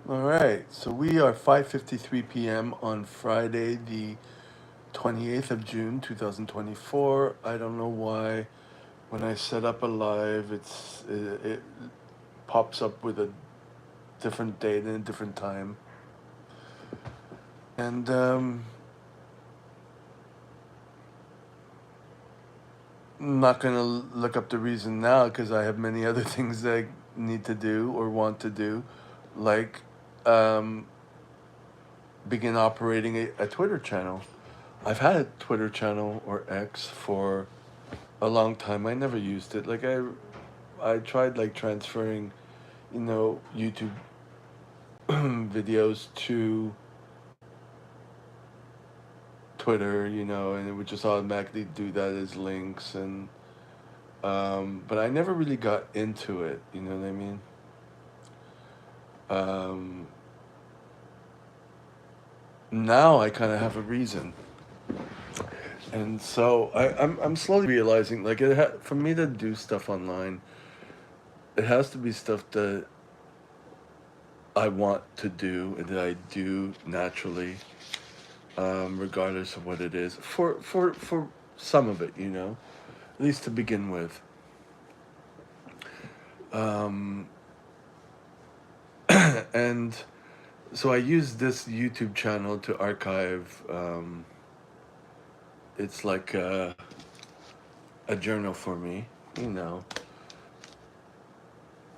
All right, so we are 5:53 p.m. on Friday, the 28th of June, 2024. I don't know why when I set up a live, it pops up with a different date and a different time. And I'm not going to look up the reason now because I have many other things that I need to do or want to do, like um, begin operating a Twitter channel. I've had a Twitter channel or X for a long time. I never used it. I tried like transferring, YouTube videos to Twitter, and it would just automatically do that as links and but I never really got into it, you know what I mean? Um, Now I kind of have a reason. And so I'm slowly realizing like for me to do stuff online, it has to be stuff that I want to do and that I do naturally, regardless of what it is. For some of it, at least to begin with. Um, and so I use this YouTube channel to archive. It's like a journal for me, you know,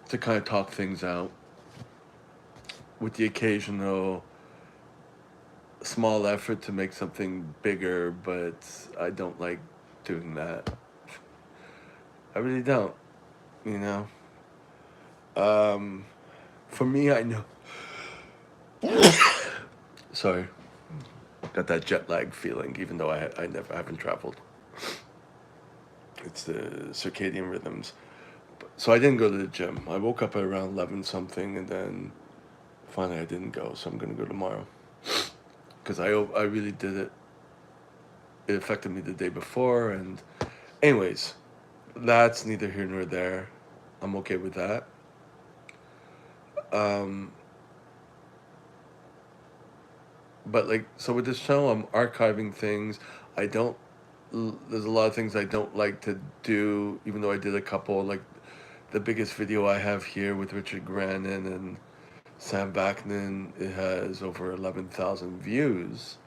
to kind of talk things out with the occasional small effort to make something bigger, but I don't like doing that. I really don't, you know. Um, for me, I know. Sorry, got that jet lag feeling, even though I never haven't traveled. It's the circadian rhythms. So I didn't go to the gym. I woke up at around 11 something, and then finally I didn't go. So I'm gonna go tomorrow because I really did it. It affected me the day before, and anyways, that's neither here nor there. I'm okay with that. Um, but like, so with this channel, I'm archiving things. I don't. There's a lot of things I don't like to do, even though I did a couple. Like the biggest video I have here with Richard Grannon and Sam Vaknin, it has over 11,000 views.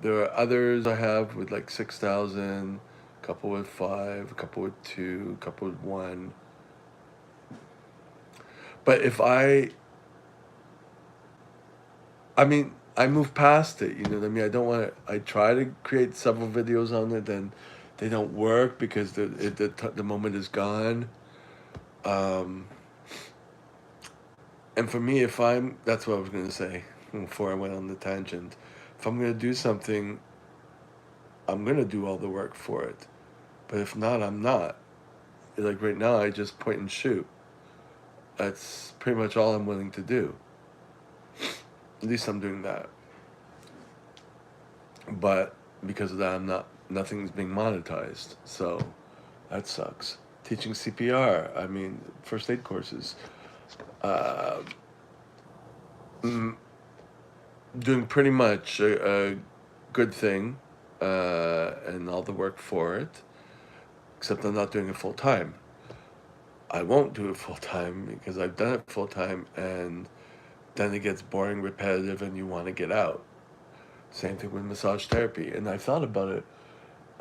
There are others I have with like 6,000, a couple with five, a couple with two, a couple with one. But I mean, I move past it. You know what I mean? I don't want to. I try to create several videos on it, then they don't work because the moment is gone. Um, and for me, if I'm that's what I was gonna say before I went on the tangent. If I'm gonna do something, I'm gonna do all the work for it. But if not, I'm not. Like right now, I just point and shoot. That's pretty much all I'm willing to do. At least I'm doing that. But because of that, I'm not. Nothing's being monetized. So that sucks. Teaching CPR. I mean, first aid courses. Uh, mm, Doing pretty much a good thing, and all the work for it. Except I'm not doing it full time. I won't do it full time because I've done it full time, and then it gets boring, repetitive, and you want to get out. Same thing with massage therapy. And I thought about it,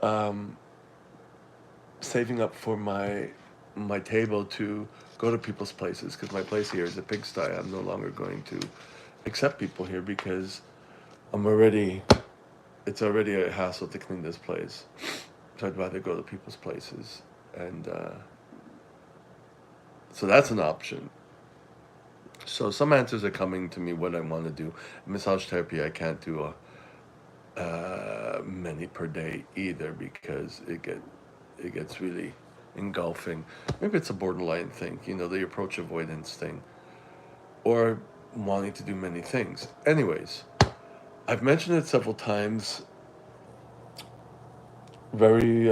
um, saving up for my table to go to people's places because my place here is a pigsty. I'm no longer going to accept people here because I'm already. It's already a hassle to clean this place, so I'd rather go to people's places, and so that's an option. So some answers are coming to me what I want to do. Massage therapy, I can't do many per day either because it gets really engulfing. Maybe it's a borderline thing, the approach avoidance thing, or wanting to do many things. Anyways, I've mentioned it several times. Very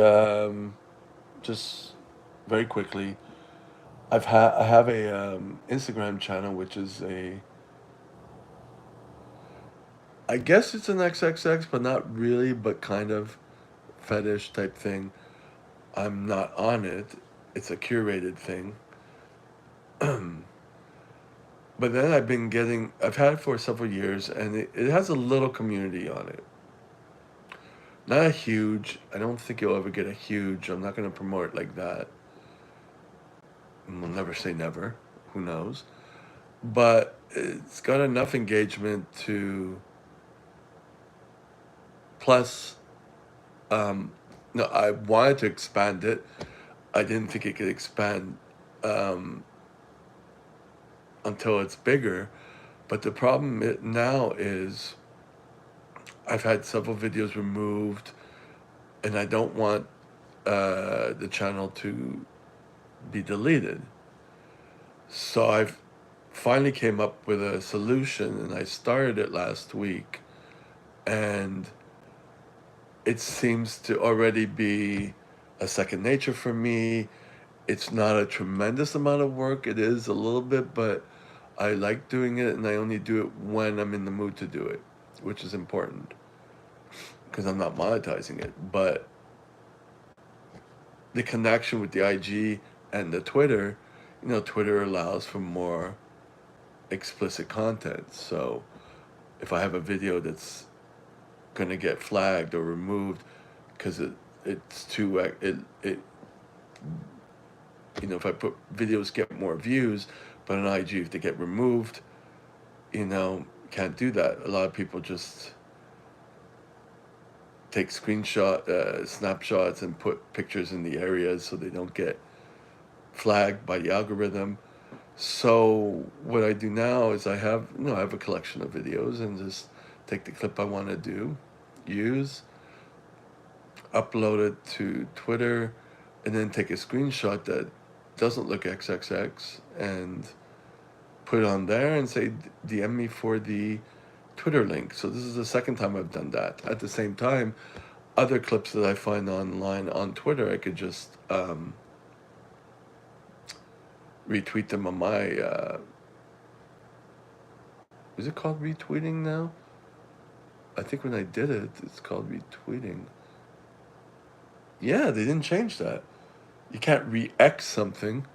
just very quickly. I have a Instagram channel which is a, I guess it's an XXX, but not really, but kind of fetish type thing. I'm not on it. It's a curated thing. But then I've had it for several years, and it has a little community on it. Not a huge, I don't think you'll ever get a huge, I'm not going to promote it like that. We'll never say never. Who knows? But it's got enough engagement to, plus, um, no, I wanted to expand it. I didn't think it could expand um, until it's bigger. But the problem now is I've had several videos removed, and I don't want the channel to be deleted. So I've finally came up with a solution, and I started it last week, and it seems to already be a second nature for me. It's not a tremendous amount of work. It is a little bit, but I like doing it, and I only do it when I'm in the mood to do it, which is important because I'm not monetizing it. But the connection with the IG and the Twitter, Twitter allows for more explicit content. So if I have a video that's going to get flagged or removed because it's too it if I put videos get more views, but on IG if they get removed, can't do that. A lot of people just take snapshots and put pictures in the areas so they don't get flagged by the algorithm. So what I do now is I have a collection of videos and just take the clip I want to use, upload it to Twitter, and then take a screenshot that doesn't look XXX and put it on there and say DM me for the Twitter link. So this is the second time I've done that. At the same time, other clips that I find online on Twitter, I could just retweet them on my. Is it called retweeting now? I think when I did it, it's called retweeting. Yeah, they didn't change that. You can't re-X something.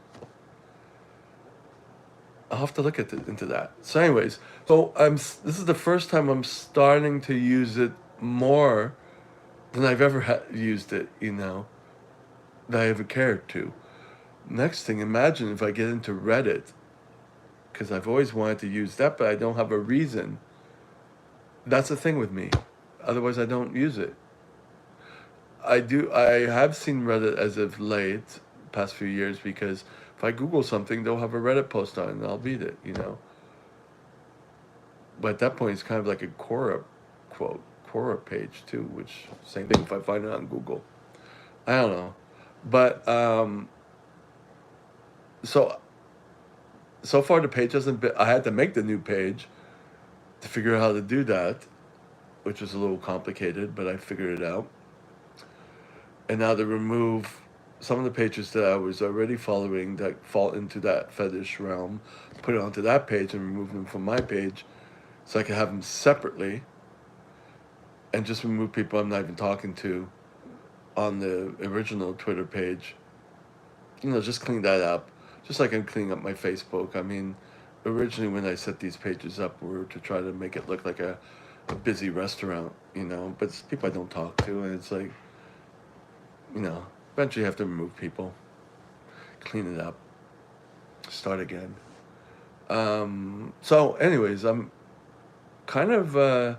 I'll have to look into that. So, anyways, this is the first time I'm starting to use it more than I've ever used it. That I ever cared to. Next thing, imagine if I get into Reddit, because I've always wanted to use that, but I don't have a reason. That's the thing with me. Otherwise, I don't use it. I have seen Reddit as of late, past few years, because if I Google something, they'll have a Reddit post on it, and I'll read it. But at that point, it's kind of like a Quora page too, which same thing if I find it on Google. I don't know, but so so far the page hasn't been. I had to make the new page to figure out how to do that, which was a little complicated, but I figured it out. And now to remove some of the pages that I was already following that fall into that fetish realm, put it onto that page and remove them from my page, so I can have them separately, and just remove people I'm not even talking to on the original Twitter page. Just clean that up. Just like I'm cleaning up my Facebook. I mean, originally when I set these pages up were to try to make it look like a busy restaurant, but it's people I don't talk to, and it's like, eventually you have to remove people, clean it up, start again. So, anyways, I'm kind of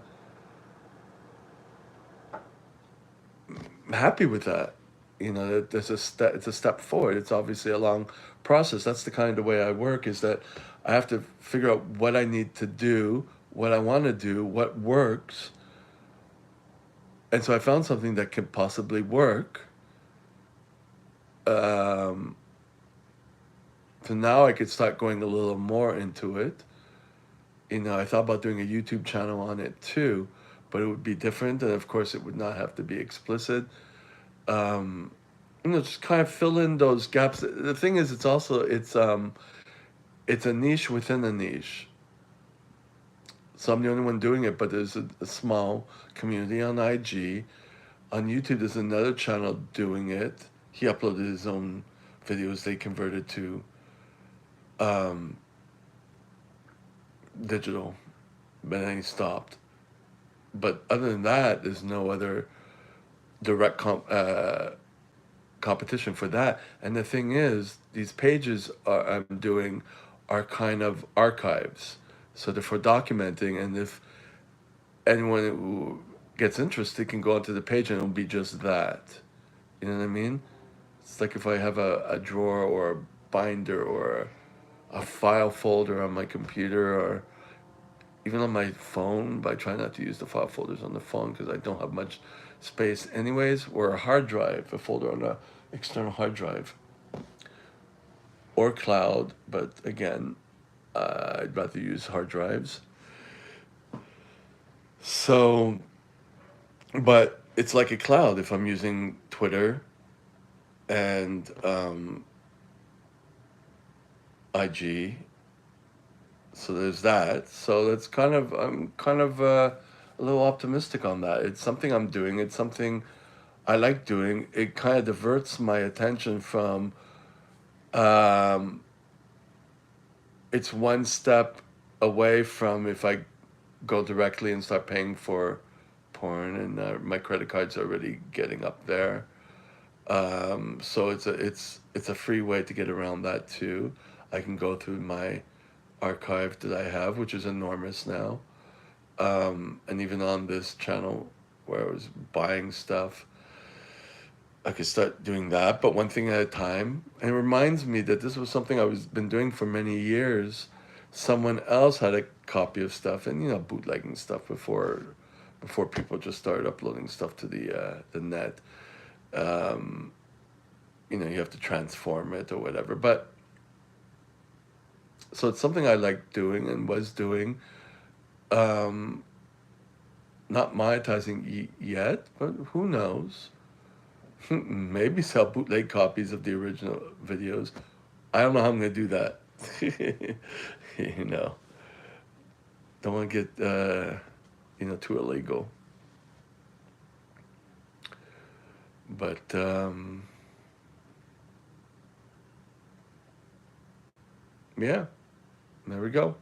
happy with that. There's it's a step forward. It's obviously a long process. That's the kind of way I work. Is that I have to figure out what I need to do, what I want to do, what works, and so I found something that could possibly work. Um, so now I could start going a little more into it. I thought about doing a YouTube channel on it too, but it would be different, and of course, it would not have to be explicit. Um, just kind of fill in those gaps. The thing is, it's a niche within a niche. So I'm the only one doing it, but there's a small community on IG. On YouTube, there's another channel doing it. He uploaded his own videos. They converted to um, digital, but then he stopped. But other than that, there's no other direct competition for that. And the thing is, these pages I'm doing are kind of archives. So they're for documenting, and if anyone who gets interested can go onto the page and it'll be just that. You know what I mean? It's like if I have a drawer or a binder or a file folder on my computer or even on my phone, but I try not to use the file folders on the phone because I don't have much space anyways, or a hard drive, a folder on a external hard drive or cloud, but again, I'd rather use hard drives. So, but it's like a cloud if I'm using Twitter and IG. So there's that. So that's kind of I'm kind of a little optimistic on that. It's something I'm doing. It's something I like doing. It kind of diverts my attention from. Um, it's one step away from if I go directly and start paying for porn, and my credit card's already getting up there. So it's a free way to get around that too. I can go through my archive that I have, which is enormous now. And even on this channel where I was buying stuff, I could start doing that, but one thing at a time. And it reminds me that this was something I was been doing for many years. Someone else had a copy of stuff, and bootlegging stuff before people just started uploading stuff to the net. Um, you have to transform it or whatever. But so it's something I like doing and was doing. Um, Not monetizing yet, but who knows? Maybe sell bootleg copies of the original videos. I don't know how I'm gonna do that. you know, don't want to get too illegal. But yeah, there we go.